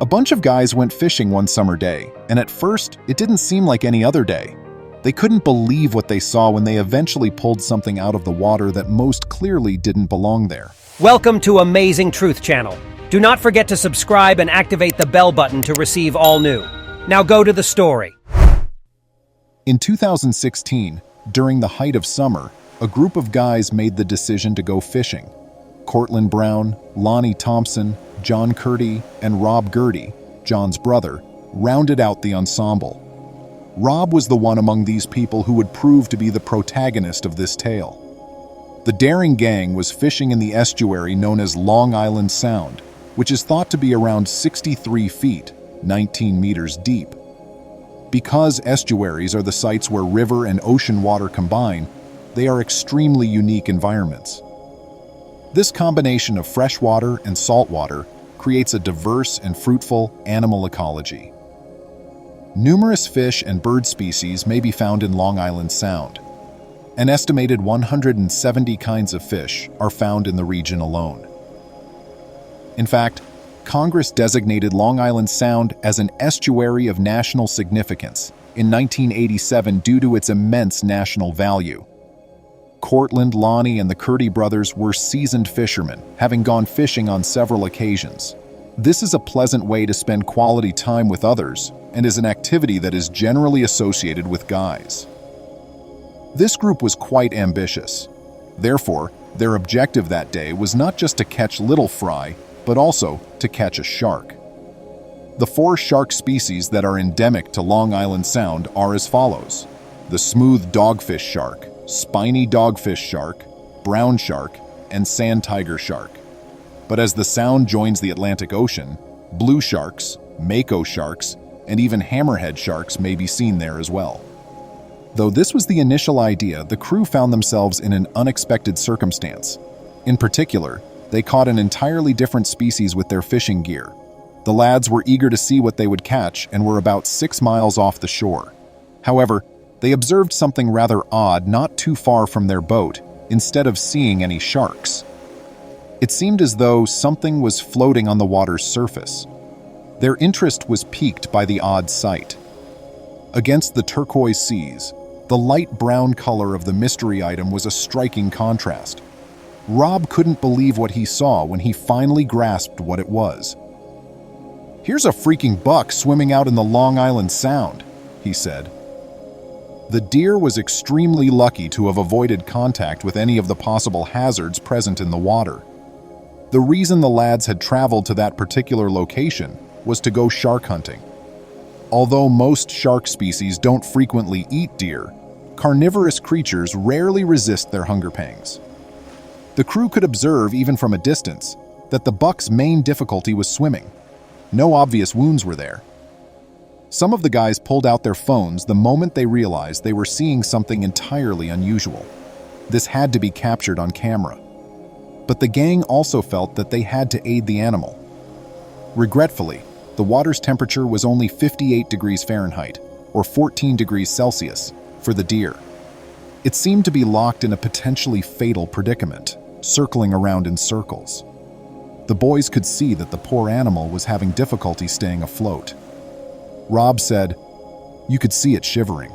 A bunch of guys went fishing one summer day, and at first, it didn't seem like any other day. They couldn't believe what they saw when they eventually pulled something out of the water that most clearly didn't belong there. Welcome to Amazing Truth Channel. Do not forget to subscribe and activate the bell button to receive all new. Now go to the story. In 2016, during the height of summer, a group of guys made the decision to go fishing. Cortland Brown, Lonnie Thompson, John Curdy, and Rob Gertie, John's brother, rounded out the ensemble. Rob was the one among these people who would prove to be the protagonist of this tale. The daring gang was fishing in the estuary known as Long Island Sound, which is thought to be around 63 feet, 19 meters deep. Because estuaries are the sites where river and ocean water combine, they are extremely unique environments. This combination of freshwater and saltwater creates a diverse and fruitful animal ecology. Numerous fish and bird species may be found in Long Island Sound. An estimated 170 kinds of fish are found in the region alone. In fact, Congress designated Long Island Sound as an estuary of national significance in 1987 due to its immense national value. Cortland, Lonnie, and the Curdy brothers were seasoned fishermen, having gone fishing on several occasions. This is a pleasant way to spend quality time with others and is an activity that is generally associated with guys. This group was quite ambitious. Therefore, their objective that day was not just to catch little fry, but also to catch a shark. The 4 shark species that are endemic to Long Island Sound are as follows: the smooth dogfish shark, spiny dogfish shark, brown shark, and sand tiger shark. But as the Sound joins the Atlantic Ocean, blue sharks, mako sharks, and even hammerhead sharks may be seen there as well. Though this was the initial idea, the crew found themselves in an unexpected circumstance. In particular, they caught an entirely different species with their fishing gear. The lads were eager to see what they would catch and were about 6 miles off the shore. However, they observed something rather odd not too far from their boat, instead of seeing any sharks. It seemed as though something was floating on the water's surface. Their interest was piqued by the odd sight. Against the turquoise seas, the light brown color of the mystery item was a striking contrast. Rob couldn't believe what he saw when he finally grasped what it was. "Here's a freaking buck swimming out in the Long Island Sound," he said. The deer was extremely lucky to have avoided contact with any of the possible hazards present in the water. The reason the lads had traveled to that particular location was to go shark hunting. Although most shark species don't frequently eat deer, carnivorous creatures rarely resist their hunger pangs. The crew could observe, even from a distance, that the buck's main difficulty was swimming. No obvious wounds were there. Some of the guys pulled out their phones the moment they realized they were seeing something entirely unusual. This had to be captured on camera. But the gang also felt that they had to aid the animal. Regretfully, the water's temperature was only 58 degrees Fahrenheit, or 14 degrees Celsius, for the deer. It seemed to be locked in a potentially fatal predicament, circling around in circles. The boys could see that the poor animal was having difficulty staying afloat. Rob said, "You could see it shivering."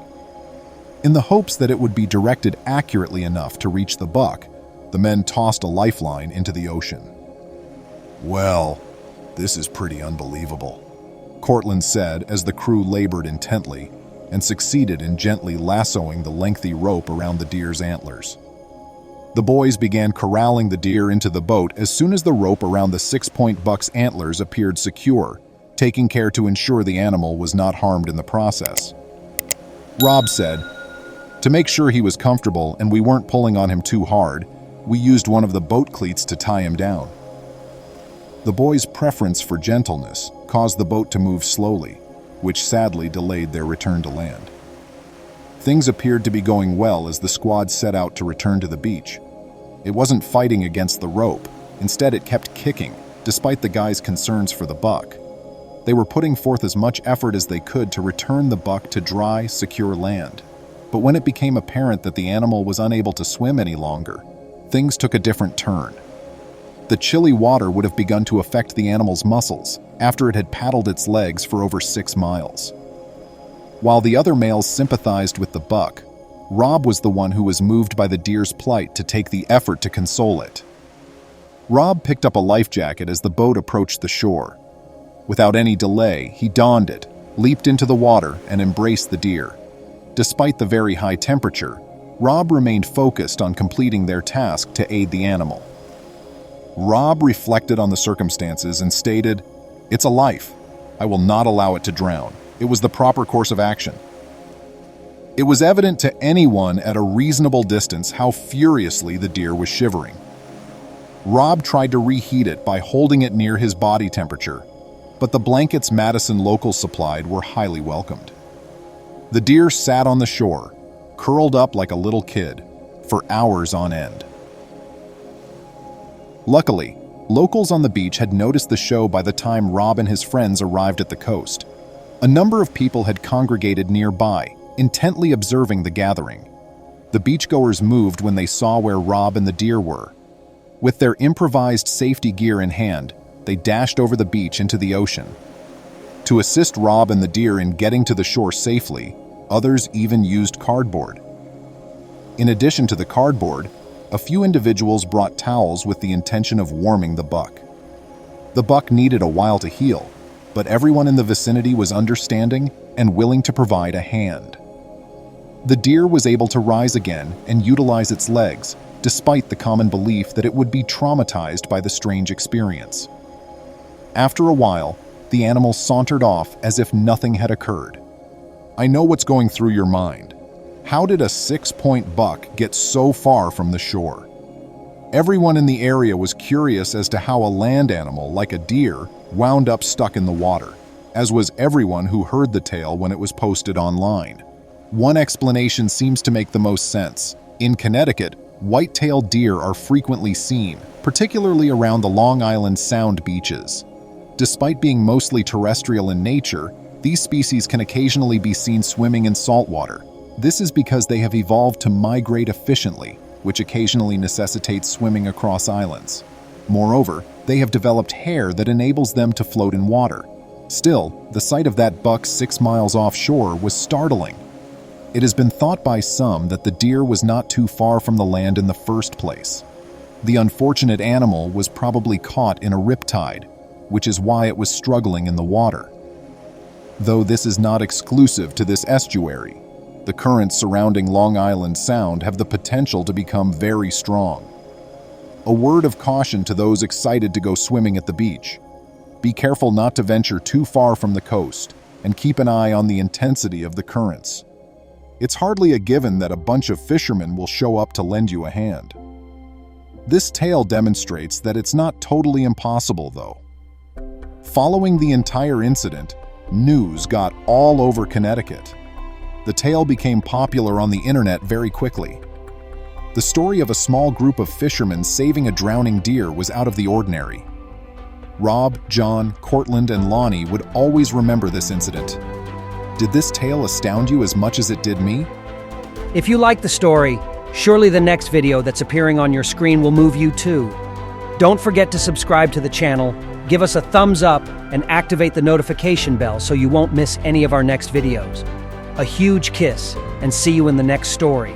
In the hopes that it would be directed accurately enough to reach the buck, the men tossed a lifeline into the ocean. "Well, this is pretty unbelievable," Cortland said as the crew labored intently and succeeded in gently lassoing the lengthy rope around the deer's antlers. The boys began corralling the deer into the boat as soon as the rope around the 6-point buck's antlers appeared secure, taking care to ensure the animal was not harmed in the process. Rob said, "To make sure he was comfortable and we weren't pulling on him too hard, we used one of the boat cleats to tie him down." The boys' preference for gentleness caused the boat to move slowly, which sadly delayed their return to land. Things appeared to be going well as the squad set out to return to the beach. It wasn't fighting against the rope. Instead, it kept kicking, despite the guys' concerns for the buck. They were putting forth as much effort as they could to return the buck to dry, secure land. But when it became apparent that the animal was unable to swim any longer, things took a different turn. The chilly water would have begun to affect the animal's muscles after it had paddled its legs for over 6 miles. While the other males sympathized with the buck, Rob was the one who was moved by the deer's plight to take the effort to console it. Rob picked up a life jacket as the boat approached the shore. Without any delay, he donned it, leaped into the water, and embraced the deer. Despite the very high temperature, Rob remained focused on completing their task to aid the animal. Rob reflected on the circumstances and stated, "It's a life. I will not allow it to drown. It was the proper course of action." It was evident to anyone at a reasonable distance how furiously the deer was shivering. Rob tried to reheat it by holding it near his body temperature, but the blankets Madison locals supplied were highly welcomed. The deer sat on the shore, curled up like a little kid, for hours on end. Luckily, locals on the beach had noticed the show by the time Rob and his friends arrived at the coast. A number of people had congregated nearby, intently observing the gathering. The beachgoers moved when they saw where Rob and the deer were. With their improvised safety gear in hand, they dashed over the beach into the ocean. To assist Rob and the deer in getting to the shore safely, others even used cardboard. In addition to the cardboard, a few individuals brought towels with the intention of warming the buck. The buck needed a while to heal, but everyone in the vicinity was understanding and willing to provide a hand. The deer was able to rise again and utilize its legs, despite the common belief that it would be traumatized by the strange experience. After a while, the animal sauntered off as if nothing had occurred. I know what's going through your mind. How did a 6-point buck get so far from the shore? Everyone in the area was curious as to how a land animal like a deer wound up stuck in the water, as was everyone who heard the tale when it was posted online. One explanation seems to make the most sense. In Connecticut, white-tailed deer are frequently seen, particularly around the Long Island Sound beaches. Despite being mostly terrestrial in nature, these species can occasionally be seen swimming in saltwater. This is because they have evolved to migrate efficiently, which occasionally necessitates swimming across islands. Moreover, they have developed hair that enables them to float in water. Still, the sight of that buck 6 miles offshore was startling. It has been thought by some that the deer was not too far from the land in the first place. The unfortunate animal was probably caught in a riptide, which is why it was struggling in the water. Though this is not exclusive to this estuary, the currents surrounding Long Island Sound have the potential to become very strong. A word of caution to those excited to go swimming at the beach. Be careful not to venture too far from the coast, and keep an eye on the intensity of the currents. It's hardly a given that a bunch of fishermen will show up to lend you a hand. This tale demonstrates that it's not totally impossible, though. Following the entire incident, news got all over Connecticut. The tale became popular on the internet very quickly. The story of a small group of fishermen saving a drowning deer was out of the ordinary. Rob, John, Cortland, and Lonnie would always remember this incident. Did this tale astound you as much as it did me? If you like the story, surely the next video that's appearing on your screen will move you too. Don't forget to subscribe to the channel, give us a thumbs up, and activate the notification bell so you won't miss any of our next videos. A huge kiss, and see you in the next story.